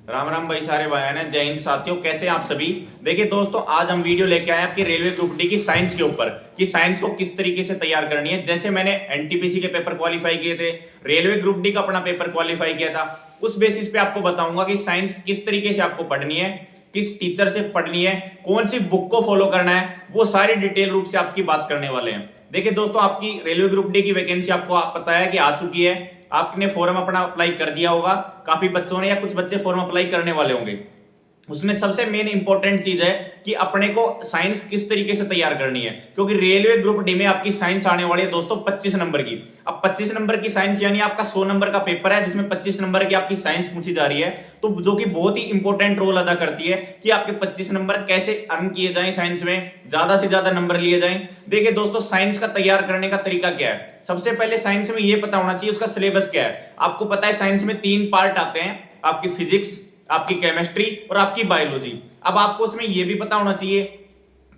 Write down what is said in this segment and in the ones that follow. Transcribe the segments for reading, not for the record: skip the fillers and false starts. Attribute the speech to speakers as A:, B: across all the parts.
A: राम राम भाई, सारे भाई ने जय हिंद साथियों, कैसे हैं आप सभी। देखिए दोस्तों, आज हम वीडियो लेके आए आपके रेलवे ग्रुप डी की साइंस के ऊपर कि साइंस को किस तरीके से तैयार करनी है। जैसे मैंने एनटीपीसी के पेपर क्वालिफाई किए थे, रेलवे ग्रुप डी का अपना पेपर क्वालिफाई किया था, उस बेसिस पे आपको बताऊंगा कि साइंस किस तरीके से आपको पढ़नी है, किस टीचर से पढ़नी है, कौन सी बुक को फॉलो करना है, वो सारी डिटेल रूप से आपकी बात करने वाले हैं। देखिए दोस्तों, आपकी रेलवे ग्रुप डी की वैकेंसी आपको पता है कि आ चुकी है। आपने फॉर्म अपना अप्लाई कर दिया होगा, काफी बच्चों ने या कुछ बच्चे फॉर्म अप्लाई करने वाले होंगे। उसमें सबसे मेन इंपॉर्टेंट चीज है कि अपने को साइंस किस तरीके से तैयार करनी है, क्योंकि रेलवे ग्रुप डी में आपकी साइंस आने वाली है दोस्तों 25 नंबर की। अब 25 नंबर की साइंस यानी आपका 100 नंबर का पेपर है, जिसमें 25 नंबर की आपकी साइंस पूछी जा रही है, तो जो कि बहुत ही इंपॉर्टेंट रोल अदा करती है कि आपके 25 नंबर कैसे अर्न किए जाएं, साइंस में ज्यादा से ज्यादा नंबर लिए जाएं। देखिए दोस्तों, साइंस का तैयार करने का तरीका क्या है। सबसे पहले साइंस में यह पता होना चाहिए उसका सिलेबस क्या है। आपको पता है साइंस में 3 पार्ट आते हैं, आपकी फिजिक्स, आपकी केमिस्ट्री और आपकी बायोलॉजी। अब आपको उसमें यह भी पता होना चाहिए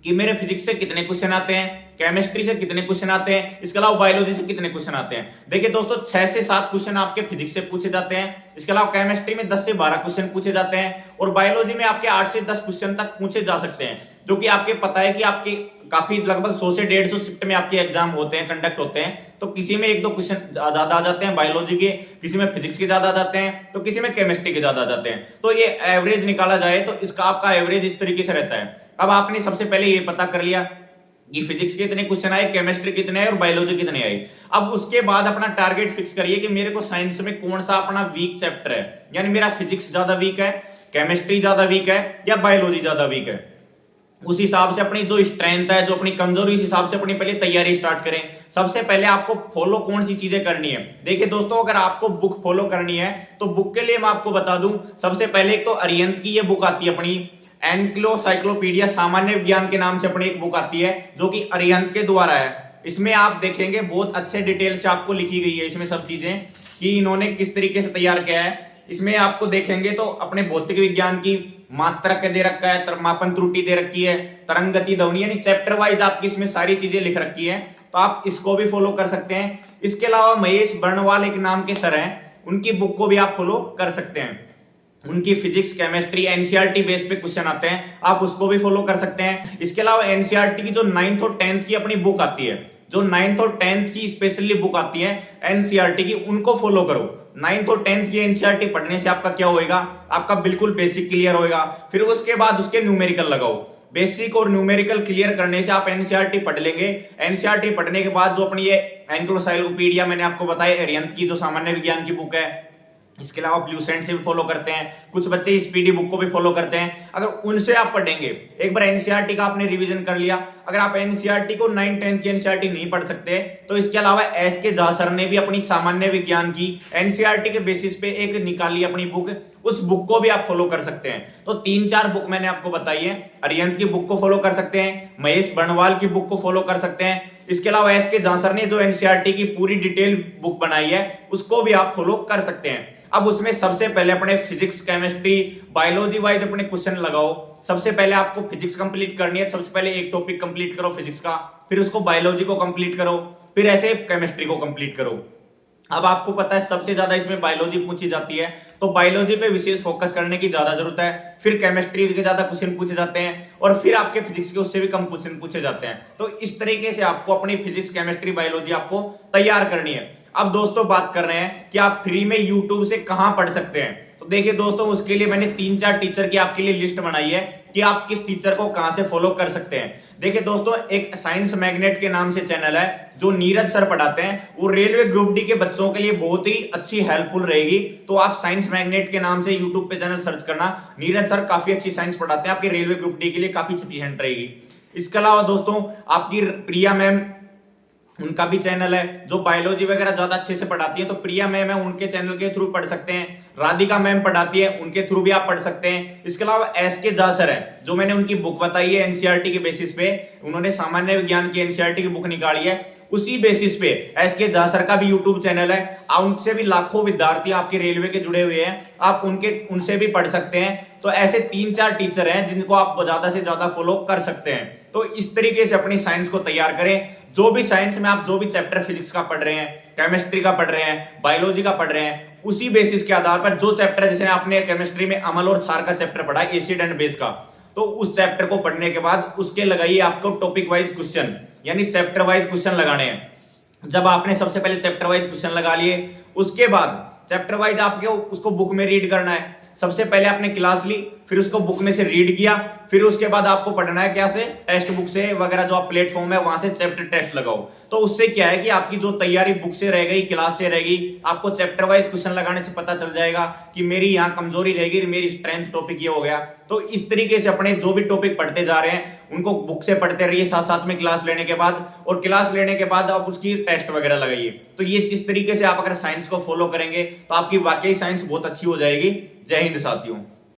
A: कि मेरे फिजिक्स से कितने क्वेश्चन आते हैं, केमिस्ट्री से कितने क्वेश्चन आते हैं, इसके अलावा बायोलॉजी से कितने क्वेश्चन आते हैं। देखिए दोस्तों, 6 से 7 क्वेश्चन आपके फिजिक्स से पूछे जाते हैं, इसके अलावा केमिस्ट्री में 10 से 12 क्वेश्चन पूछे जाते हैं, और बायोलॉजी में आपके 8 से 10 क्वेश्चन तक पूछे जा सकते हैं। जो कि आपके पता है कि आपके काफी लगभग 100 से 150 शिफ्ट में आपके एग्जाम होते हैं, कंडक्ट होते हैं, तो किसी में 1-2 क्वेश्चन ज्यादा आ जाते हैं बायोलॉजी के, किसी में फिजिक्स के ज्यादा आ जाते हैं, तो किसी में केमिस्ट्री के ज्यादा आ जाते हैं। तो ये एवरेज निकाला जाए तो इसका आपका एवरेज इस तरीके से रहता है। अब आपने सबसे पहले ये पता कर लिया कि फिजिक्स के कितने क्वेश्चन आए, केमिस्ट्री कितने आए और बायोलॉजी कितने आए। अब उसके बाद अपना टारगेट फिक्स करिए कि मेरे को साइंस में कौन सा अपना वीक चैप्टर है, यानी मेरा फिजिक्स ज्यादा वीक है, केमिस्ट्री ज्यादा वीक है या बायोलॉजी ज्यादा वीक है। उस हिसाब से अपनी जो स्ट्रेंथ है, जो अपनी कमजोरी, उस हिसाब से अपनी पहले तैयारी स्टार्ट करें। सबसे पहले आपको फॉलो कौन सी चीजें करनी है। देखिए दोस्तों, अगर आपको बुक फॉलो करनी है तो बुक के लिए मैं आपको बता दूं, सबसे पहले एक तो अरिहंत की ये बुक आती है अपनी एनसाइक्लोपीडिया सामान्य विज्ञान के नाम से अपनी एक बुक आती है, जो कि अरिहंत के द्वारा है। इसमें आप देखेंगे बहुत अच्छे डिटेल से आपको लिखी गई है इसमें सब चीजें कि इन्होंने किस तरीके से तैयार किया है। इसमें आपको देखेंगे तो अपने भौतिक विज्ञान की मात्रक दे रखा है, मापन त्रुटि दे रखी है, तरंग गति ध्वनि, यानी चैप्टर वाइज आपकी इसमें सारी चीजें लिख रखी है, तो आप इसको भी फॉलो कर सकते हैं। इसके अलावा महेश बर्णवाल एक नाम के सर हैं, उनकी बुक को भी आप फॉलो कर सकते हैं। उनकी फिजिक्स, केमिस्ट्री, एनसीईआरटी बेस पे क्वेश्चन आते हैं, आप उसको भी फॉलो कर सकते हैं। इसके अलावा एनसीईआरटी की जो 9th और 10th की अपनी बुक आती है, जो 9th और 10th की स्पेशली बुक आती है एनसीईआरटी की, उनको फॉलो करो। 9th और 10th की एनसीईआरटी पढ़ने से आपका क्या होएगा, आपका बिल्कुल बेसिक क्लियर होएगा। फिर उसके बाद उसके न्यूमेरिकल लगाओ। बेसिक और न्यूमेरिकल क्लियर करने से आप एनसीईआरटी पढ़ लेंगे। एनसीईआरटी पढ़ने के बाद जो अपनी ये एनसाइक्लोपीडिया मैंने आपको बताया अरिहंत की, जो सामान्य विज्ञान की बुक है, इसके अलावा ब्लूसेंट से भी फॉलो करते हैं, कुछ बच्चे स्पीडी बुक को भी फॉलो करते हैं। अगर उनसे आप पढ़ेंगे, एक बार एनसीईआरटी का आपने रिवीजन कर लिया। अगर आप एनसीईआरटी को 9th-10th की एनसीईआरटी नहीं पढ़ सकते तो इसके अलावा एसके झा सर ने भी अपनी सामान्य विज्ञान की एनसीईआरटी के बेसिस पे एक निकाली अपनी बुक, उस बुक को भी आप फॉलो कर सकते हैं। तो 3-4 बुक मैंने आपको बताई है। अरिहंत की बुक को फॉलो कर सकते हैं, महेश बर्णवाल की बुक को फॉलो कर सकते हैं, इसके अलावा एसके झा सर ने जो एनसीईआरटी की पूरी डिटेल बुक बनाई है उसको भी आप फॉलो कर सकते हैं। अब उसमें सबसे पहले अपने फिजिक्स, केमिस्ट्री, बायोलॉजी वाइज अपने क्वेश्चन लगाओ। सबसे पहले आपको फिजिक्स कंप्लीट करनी है, सबसे पहले एक टॉपिक कंप्लीट करो फिजिक्स का, फिर उसको बायोलॉजी को कंप्लीट करो, फिर ऐसे केमिस्ट्री को कंप्लीट करो। अब आपको पता है सबसे ज्यादा इसमें बायोलॉजी पूछी जाती है, तो बायोलॉजी पे विशेष फोकस करने की ज्यादा जरूरत है। फिर केमिस्ट्री के ज्यादा क्वेश्चन पूछे जाते हैं, और फिर आपके फिजिक्स के उससे भी कम क्वेश्चन पूछे जाते हैं। तो इस तरीके से आपको अपनी फिजिक्स, केमिस्ट्री, बायोलॉजी आपको तैयार करनी है। अब दोस्तों बात कर रहे हैं कि आप फ्री में यूट्यूब से कहां पढ़ सकते हैं। तो देखिए दोस्तों, उसके लिए मैंने 3-4 टीचर की आपके लिए लिस्ट बनाई है कि आप किस टीचर को कहां से फॉलो कर सकते हैं। देखिए दोस्तों, एक साइंस मैग्नेट के नाम से चैनल है, जो नीरज सर पढ़ाते हैं, वो रेलवे ग्रुप डी के बच्चों के लिए बहुत ही अच्छी हेल्पफुल रहेगी। तो आप साइंस मैग्नेट के नाम से यूट्यूब पे चैनल सर्च करना, नीरज सर काफी अच्छी साइंस पढ़ाते हैं, आपके रेलवे ग्रुप डी के लिए काफी सफिशिएंट रहेगी। इसके अलावा दोस्तों, आपकी प्रिया मैम, उनका भी चैनल है, जो बायोलॉजी वगैरह ज्यादा अच्छे से पढ़ाती है, तो प्रिया मैम है, उनके चैनल के थ्रू पढ़ सकते हैं। राधिका मैम पढ़ाती है, उनके थ्रू भी आप पढ़ सकते हैं। इसके अलावा एसके झा सर है, जो मैंने उनकी बुक बताई है एनसीईआरटी के बेसिस पे, उन्होंने सामान्य विज्ञान की एनसीईआरटी की बुक निकाली है, उसी बेसिस पे एसके झा सर का भी यूट्यूब चैनल है। उनसे भी लाखों विद्यार्थी आपके रेलवे के जुड़े हुए हैं, आप उनसे भी पढ़ सकते हैं। तो ऐसे 3-4 टीचर हैं जिनको आप ज्यादा से ज्यादा फॉलो कर सकते हैं। तो इस तरीके से अपनी साइंस को तैयार करें। जो भी साइंस में आप जो भी चैप्टर फिजिक्स का पढ़ रहे हैं, केमिस्ट्री का पढ़ रहे हैं, बायोलॉजी का पढ़ रहे हैं, उसी बेसिस के आधार पर जो चैप्टर जैसे आपने केमिस्ट्री में अम्ल और क्षार का चैप्टर पढ़ा, एसिड एंड बेस का, तो उस चैप्टर को पढ़ने के बाद उसके लगाइए आपको टॉपिक वाइज क्वेश्चन, यानी चैप्टर वाइज क्वेश्चन लगाने हैं। जब आपने सबसे पहले चैप्टर वाइज क्वेश्चन लगा लिए, उसके बाद चैप्टर वाइज आपके उसको बुक में रीड करना है। सबसे पहले आपने क्लास ली, फिर उसको बुक में से रीड किया, फिर उसके बाद आपको पढ़ना है क्या से, टेक्स्ट बुक से वगैरह जो आप प्लेटफॉर्म है वहां से चैप्टर टेस्ट लगाओ। तो उससे क्या है कि आपकी जो तैयारी बुक से रह गई, क्लास से रह गई, आपको चैप्टर वाइज क्वेश्चन लगाने से पता चल जाएगा कि मेरी यहाँ कमजोरी रहेगी, मेरी स्ट्रेंथ टॉपिक ये हो गया। तो इस तरीके से अपने जो भी टॉपिक पढ़ते जा रहे हैं उनको बुक से पढ़ते रहिए साथ साथ में क्लास लेने के बाद, और क्लास लेने के बाद आप उसकी टेस्ट वगैरह लगाइए। तो ये जिस तरीके से आप अगर साइंस को फॉलो करेंगे तो आपकी वाकई साइंस बहुत अच्छी हो जाएगी। जय हिंद साथियों।